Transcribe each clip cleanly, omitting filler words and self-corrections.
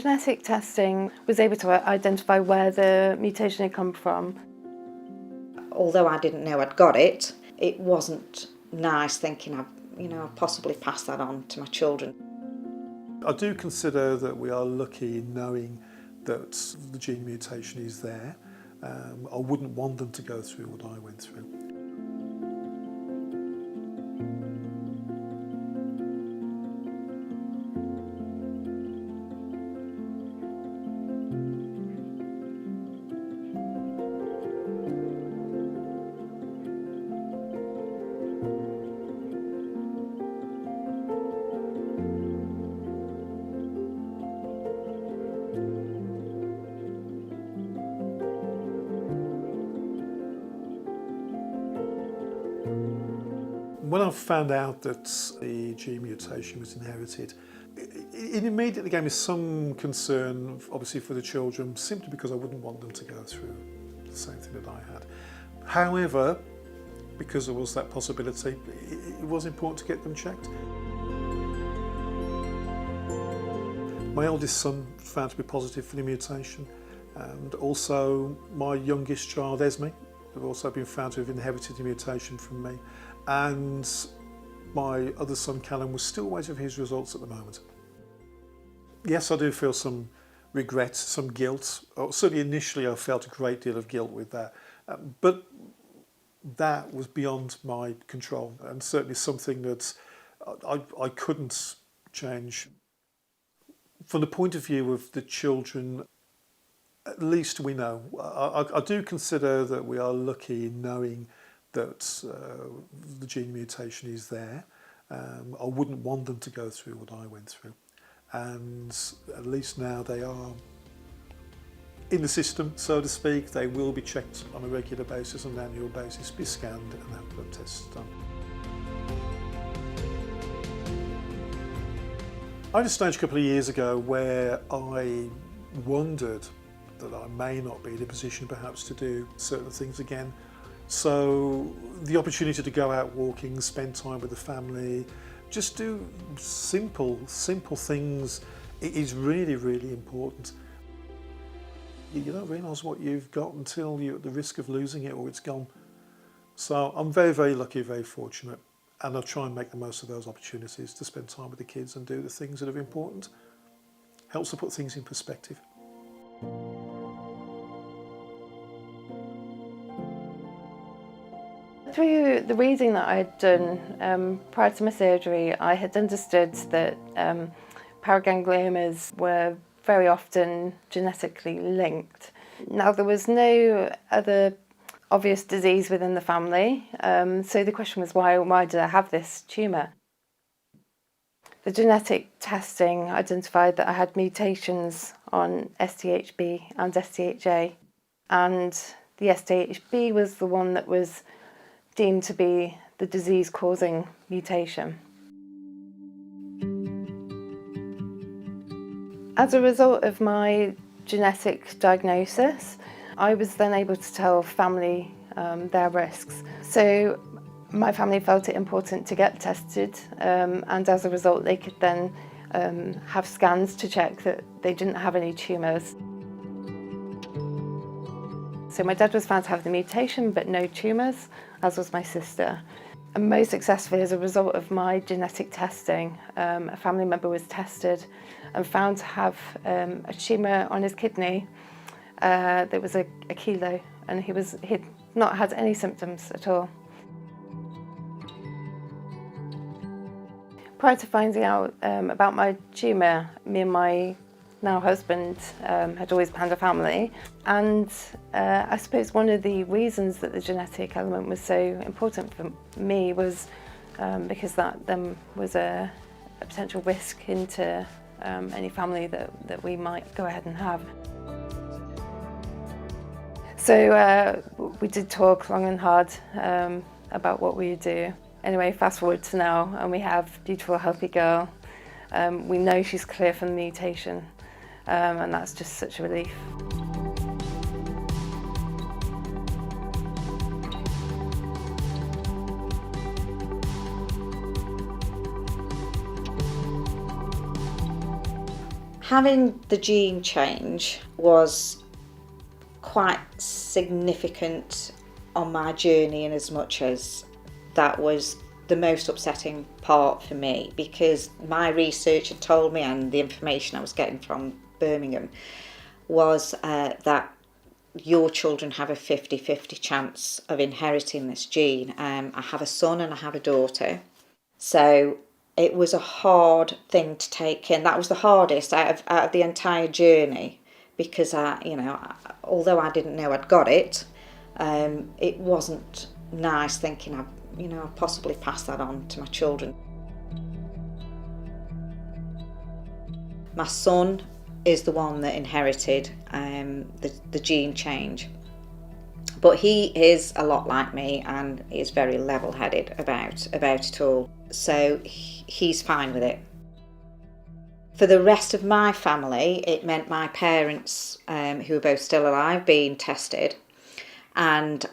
Genetic testing was able to identify where the mutation had come from. Although I didn't know I'd got it, it wasn't nice thinking I'd possibly pass that on to my children. I do consider that we are lucky in knowing that the gene mutation is there. I wouldn't want them to go through what I went through. When I found out that the gene mutation was inherited, it immediately gave me some concern, obviously for the children, simply because I wouldn't want them to go through the same thing that I had. However, because there was that possibility, it was important to get them checked. My eldest son found to be positive for the mutation, and also my youngest child, Esme, have also been found to have inherited the mutation from me. And my other son, Callum, was still waiting for his results at the moment. Yes, I do feel some regret, some guilt. Certainly initially I felt a great deal of guilt with that. But that was beyond my control, and certainly something that I couldn't change. From the point of view of the children, at least we know. I do consider that we are lucky in knowing that the gene mutation is there. I wouldn't want them to go through what I went through. And at least now they are in the system, so to speak. They will be checked on a regular basis, on an annual basis, be scanned and have blood tests done. I had a stage a couple of years ago where I wondered that I may not be in a position perhaps to do certain things again. So the opportunity to go out walking, spend time with the family, just do simple things, it is really, really important. You don't realise what you've got until you're at the risk of losing it or it's gone. So I'm very, very lucky, very fortunate, and I try and make the most of those opportunities to spend time with the kids and do the things that are important. Helps to put things in perspective. Through the reading that I had done prior to my surgery, I had understood that paragangliomas were very often genetically linked. Now, there was no other obvious disease within the family, so the question was, why did I have this tumour? The genetic testing identified that I had mutations on SDHB and SDHA, and the SDHB was the one that was deemed to be the disease-causing mutation. As a result of my genetic diagnosis, I was then able to tell family their risks. So my family felt it important to get tested, and as a result they could then have scans to check that they didn't have any tumours. So my dad was found to have the mutation but no tumours, as was my sister. And most successfully, as a result of my genetic testing, a family member was tested and found to have a tumour on his kidney that was a kilo, and he'd not had any symptoms at all. Prior to finding out about my tumour, me and my now husband had always planned a family, and I suppose one of the reasons that the genetic element was so important for me was because that then was a potential risk into any family that we might go ahead and have. So we did talk long and hard about what we would do. Anyway, fast forward to now, and we have a beautiful, healthy girl. We know she's clear from the mutation, and that's just such a relief. Having the gene change was quite significant on my journey, in as much as that was the most upsetting part for me, because my research had told me, and the information I was getting from Birmingham, was that your children have a 50-50 chance of inheriting this gene. I have a son and I have a daughter, so it was a hard thing to take in. That was the hardest out of the entire journey, because although I didn't know I'd got it, it wasn't nice thinking I'd possibly pass that on to my children. My son is the one that inherited the gene change, but he is a lot like me and is very level-headed about it all, so he's fine with it. For the rest of my family, it meant my parents, who are both still alive, being tested, and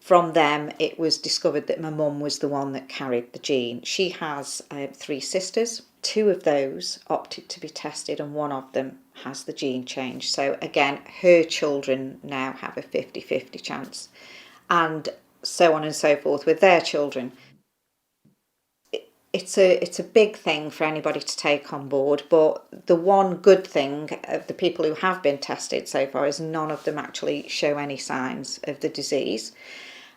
from them it was discovered that my mum was the one that carried the gene. She has 3 sisters. 2 of those opted to be tested and one of them has the gene change. So again, her children now have a 50-50 chance, and so on and so forth with their children. It's a big thing for anybody to take on board, but the one good thing of the people who have been tested so far is none of them actually show any signs of the disease.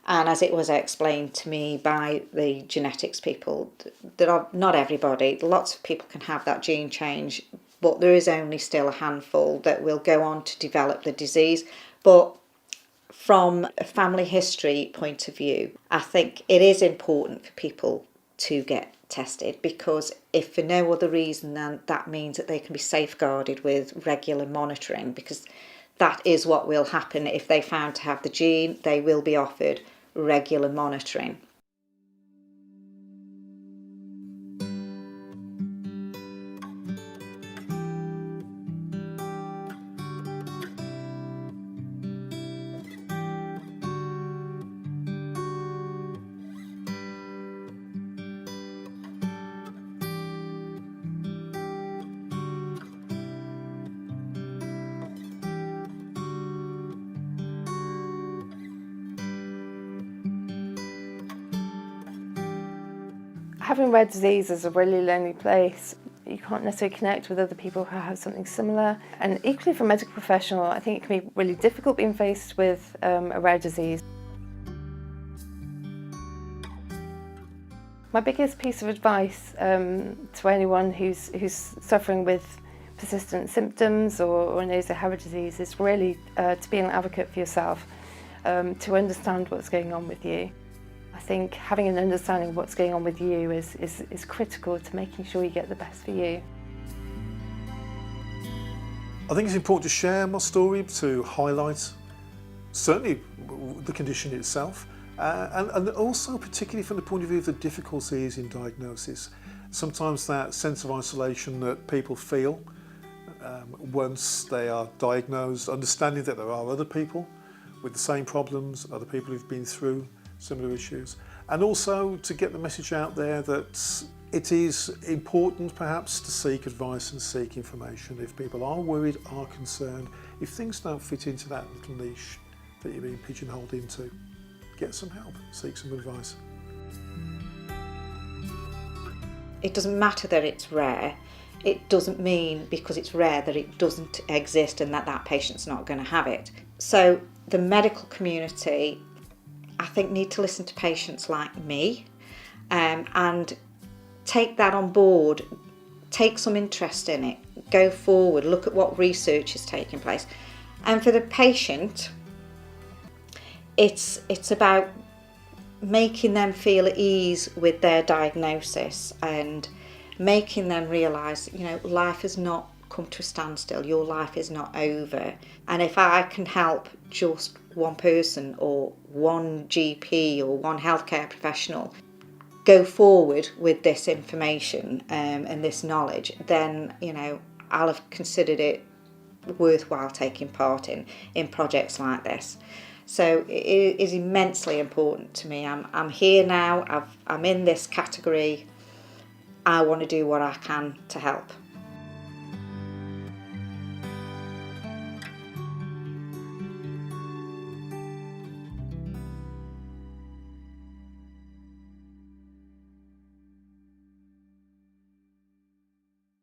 And as it was explained to me by the genetics people, not everybody, lots of people can have that gene change, but there is only still a handful that will go on to develop the disease. But from a family history point of view, I think it is important for people to get tested, because if for no other reason than that means that they can be safeguarded with regular monitoring, because that is what will happen. If they found to have the gene, they will be offered regular monitoring. Having rare disease is a really lonely place. You can't necessarily connect with other people who have something similar. And equally for a medical professional, I think it can be really difficult being faced with a rare disease. My biggest piece of advice to anyone who's suffering with persistent symptoms or knows they have a disease is really to be an advocate for yourself, to understand what's going on with you. I think having an understanding of what's going on with you is critical to making sure you get the best for you. I think it's important to share my story, to highlight certainly the condition itself, and also particularly from the point of view of the difficulties in diagnosis. Sometimes that sense of isolation that people feel once they are diagnosed, understanding that there are other people with the same problems, other people who've been through similar issues, and also to get the message out there that it is important perhaps to seek advice and seek information if people are worried, are concerned, if things don't fit into that little niche that you're being pigeonholed into. Get some help, seek some advice. It doesn't matter that it's rare. It doesn't mean because it's rare that it doesn't exist and that patient's not going to have it. So the medical community, I think, need to listen to patients like me and take that on board, take some interest in it, go forward, look at what research is taking place. And for the patient, it's about making them feel at ease with their diagnosis and making them realise, life has not come to a standstill, your life is not over. And if I can help just one person or one GP or one healthcare professional go forward with this information and this knowledge, then I'll have considered it worthwhile taking part in projects like this. So it is immensely important to me. I'm here now, I'm in this category. I want to do what I can to help.